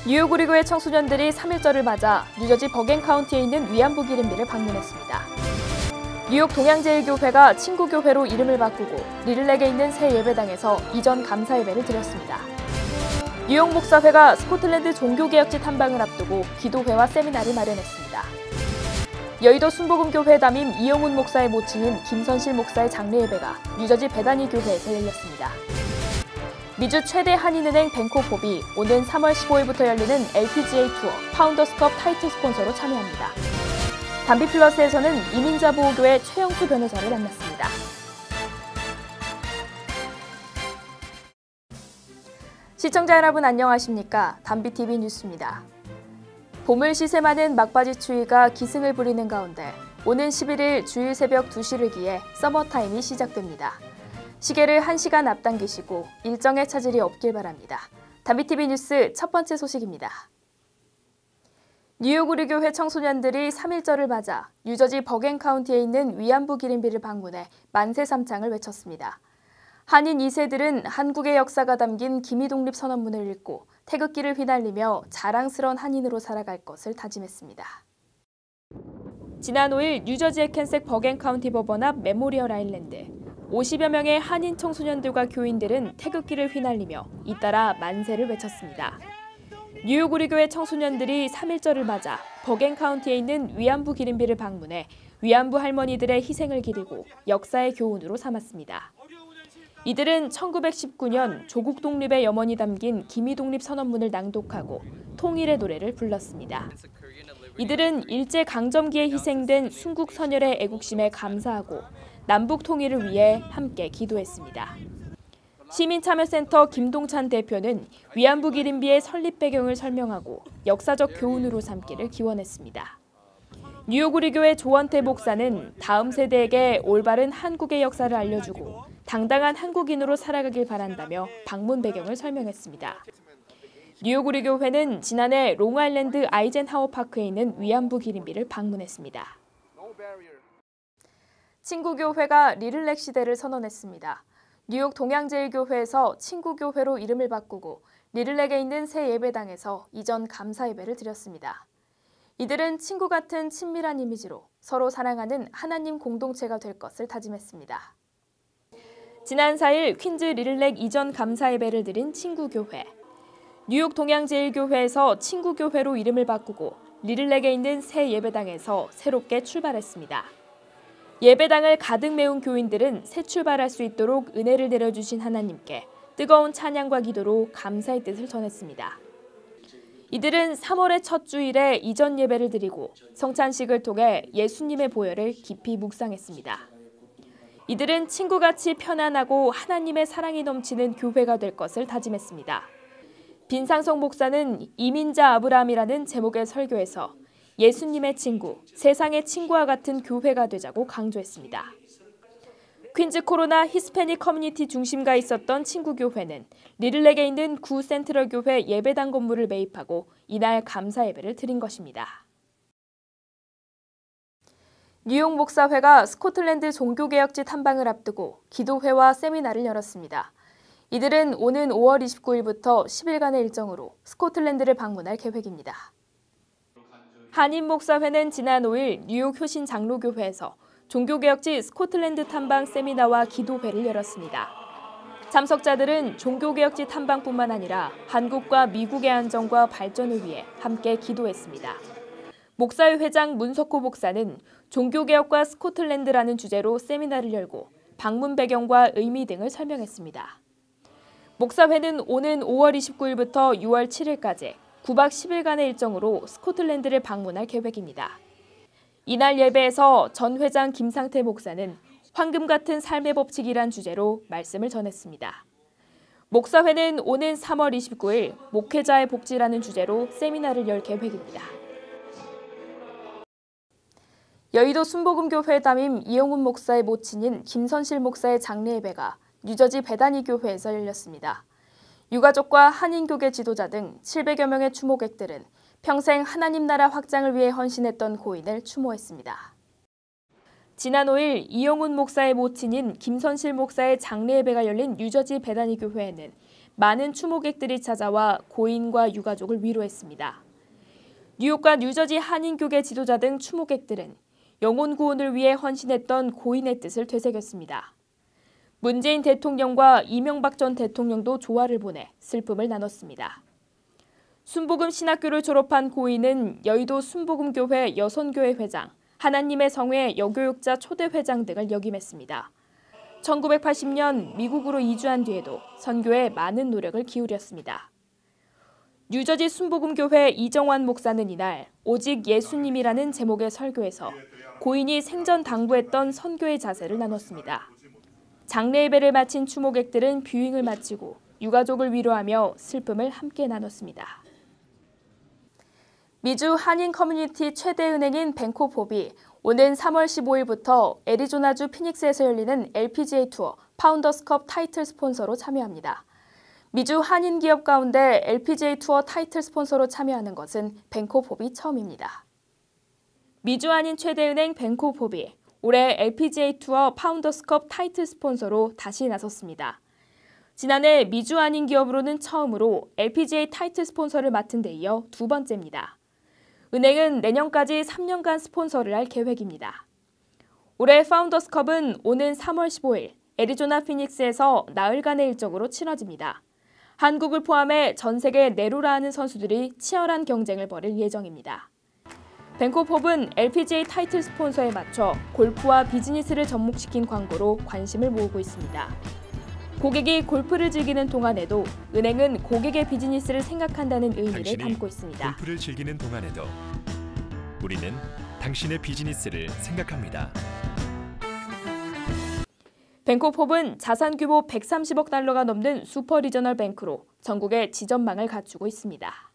뉴욕 우리교회 청소년들이 3.1절을 맞아 뉴저지 버겐 카운티에 있는 위안부 기림비를 방문했습니다. 뉴욕 동양제일교회가 친구교회로 이름을 바꾸고 리들렉에 있는 새 예배당에서 이전 감사 예배를 드렸습니다. 뉴욕 목사회가 스코틀랜드 종교개혁지 탐방을 앞두고 기도회와 세미나를 마련했습니다. 여의도 순복음교회 담임 이영훈 목사의 모친인 김선실 목사의 장례 예배가 뉴저지 베다니 교회에서 열렸습니다. 미주 최대 한인은행 뱅코홉이 오는 3월 15일부터 열리는 LPGA 투어 파운더스컵 타이틀 스폰서로 참여합니다. 담비플러스에서는 이민자 보호교회 최영수 변호사를 만났습니다. 시청자 여러분 안녕하십니까? 담비TV 뉴스입니다. 봄을 시샘하는 막바지 추위가 기승을 부리는 가운데 오는 11일 주일 새벽 2시를 기해 서머타임이 시작됩니다. 시계를 1시간 앞당기시고 일정에 차질이 없길 바랍니다. 담비TV 뉴스 첫 번째 소식입니다. 뉴욕 우리교회 청소년들이 3.1절을 맞아 뉴저지 버겐 카운티에 있는 위안부 기림비를 방문해 만세 삼창을 외쳤습니다. 한인 2세들은 한국의 역사가 담긴 기미독립 선언문을 읽고 태극기를 휘날리며 자랑스러운 한인으로 살아갈 것을 다짐했습니다. 지난 5일 뉴저지 해켄색 버겐 카운티 법원 앞 메모리얼 아일랜드. 50여 명의 한인 청소년들과 교인들은 태극기를 휘날리며 잇따라 만세를 외쳤습니다. 뉴욕 우리교회 청소년들이 3.1절을 맞아 버겐 카운티에 있는 위안부 기림비를 방문해 위안부 할머니들의 희생을 기리고 역사의 교훈으로 삼았습니다. 이들은 1919년 조국 독립의 염원이 담긴 기미독립 선언문을 낭독하고 통일의 노래를 불렀습니다. 이들은 일제강점기에 희생된 순국 선열의 애국심에 감사하고 남북 통일을 위해 함께 기도했습니다. 시민참여센터 김동찬 대표는 위안부 기림비의 설립 배경을 설명하고 역사적 교훈으로 삼기를 기원했습니다. 뉴욕 우리교회 조원태 목사는 다음 세대에게 올바른 한국의 역사를 알려주고 당당한 한국인으로 살아가길 바란다며 방문 배경을 설명했습니다. 뉴욕 우리교회는 지난해 롱아일랜드 아이젠하워 파크에 있는 위안부 기림비를 방문했습니다. 친구교회가 리들렉 시대를 선언했습니다. 뉴욕 동양제일교회에서 친구교회로 이름을 바꾸고 리들렉에 있는 새 예배당에서 이전 감사 예배를 드렸습니다. 이들은 친구 같은 친밀한 이미지로 서로 사랑하는 하나님 공동체가 될 것을 다짐했습니다. 지난 4일 퀸즈 리들렉 이전 감사 예배를 드린 친구교회. 뉴욕 동양제일교회에서 친구교회로 이름을 바꾸고 리들렉에 있는 새 예배당에서 새롭게 출발했습니다. 예배당을 가득 메운 교인들은 새 출발할 수 있도록 은혜를 내려주신 하나님께 뜨거운 찬양과 기도로 감사의 뜻을 전했습니다. 이들은 3월의 첫 주일에 이전 예배를 드리고 성찬식을 통해 예수님의 보혈을 깊이 묵상했습니다. 이들은 친구같이 편안하고 하나님의 사랑이 넘치는 교회가 될 것을 다짐했습니다. 빈상성 목사는 이민자 아브라함이라는 제목의 설교에서 예수님의 친구, 세상의 친구와 같은 교회가 되자고 강조했습니다. 퀸즈 코로나 히스패닉 커뮤니티 중심가 있었던 친구교회는 리들렉에 있는 구 센트럴 교회 예배당 건물을 매입하고 이날 감사 예배를 드린 것입니다. 뉴욕 목사회가 스코틀랜드 종교개혁지 탐방을 앞두고 기도회와 세미나를 열었습니다. 이들은 오는 5월 29일부터 10일간의 일정으로 스코틀랜드를 방문할 계획입니다. 한인 목사회는 지난 5일 뉴욕 효신 장로교회에서 종교개혁지 스코틀랜드 탐방 세미나와 기도회를 열었습니다. 참석자들은 종교개혁지 탐방뿐만 아니라 한국과 미국의 안정과 발전을 위해 함께 기도했습니다. 목사회 회장 문석호 목사는 종교개혁과 스코틀랜드라는 주제로 세미나를 열고 방문 배경과 의미 등을 설명했습니다. 목사회는 오는 5월 29일부터 6월 7일까지 9박 10일간의 일정으로 스코틀랜드를 방문할 계획입니다. 이날 예배에서 전 회장 김상태 목사는 황금 같은 삶의 법칙이란 주제로 말씀을 전했습니다. 목사회는 오는 3월 29일 목회자의 복지라는 주제로 세미나를 열 계획입니다. 여의도 순복음교회 담임 이영훈 목사의 모친인 김선실 목사의 장례 예배가 뉴저지 베다니 교회에서 열렸습니다. 유가족과 한인교계 지도자 등 700여 명의 추모객들은 평생 하나님 나라 확장을 위해 헌신했던 고인을 추모했습니다. 지난 5일 이영훈 목사의 모친인 김선실 목사의 장례 예배가 열린 뉴저지 베다니 교회에는 많은 추모객들이 찾아와 고인과 유가족을 위로했습니다. 뉴욕과 뉴저지 한인교계 지도자 등 추모객들은 영혼 구원을 위해 헌신했던 고인의 뜻을 되새겼습니다. 문재인 대통령과 이명박 전 대통령도 조화를 보내 슬픔을 나눴습니다. 순복음 신학교를 졸업한 고인은 여의도 순복음교회 여선교회 회장, 하나님의 성회 여교육자 초대 회장 등을 역임했습니다. 1980년 미국으로 이주한 뒤에도 선교에 많은 노력을 기울였습니다. 뉴저지 순복음교회 이정환 목사는 이날 오직 예수님이라는 제목의 설교에서 고인이 생전 당부했던 선교의 자세를 나눴습니다. 장례 예배를 마친 추모객들은 뷰잉을 마치고 유가족을 위로하며 슬픔을 함께 나눴습니다. 미주 한인 커뮤니티 최대 은행인 벤코포비 오는 3월 15일부터 애리조나주 피닉스에서 열리는 LPGA 투어 파운더스컵 타이틀 스폰서로 참여합니다. 미주 한인 기업 가운데 LPGA 투어 타이틀 스폰서로 참여하는 것은 벤코포비 처음입니다. 미주 한인 최대 은행 벤코포비 올해 LPGA 투어 파운더스컵 타이틀 스폰서로 다시 나섰습니다. 지난해 미주 한인 기업으로는 처음으로 LPGA 타이틀 스폰서를 맡은 데 이어 두 번째입니다. 은행은 내년까지 3년간 스폰서를 할 계획입니다. 올해 파운더스컵은 오는 3월 15일 애리조나 피닉스에서 나흘간의 일정으로 치러집니다. 한국을 포함해 전 세계 네로라 하는 선수들이 치열한 경쟁을 벌일 예정입니다. 벤코팝은 LPGA 타이틀 스폰서에 맞춰 골프와 비즈니스를 접목시킨 광고로 관심을 모으고 있습니다. 고객이 골프를 즐기는 동안에도 은행은 고객의 비즈니스를 생각한다는 의미를 담고 있습니다. 골프를 즐기는 동안에도 우리는 당신의 비즈니스를 생각합니다. 벤코팝은 자산 규모 130억 달러가 넘는 슈퍼 리저널 뱅크로 전국에 지점망을 갖추고 있습니다.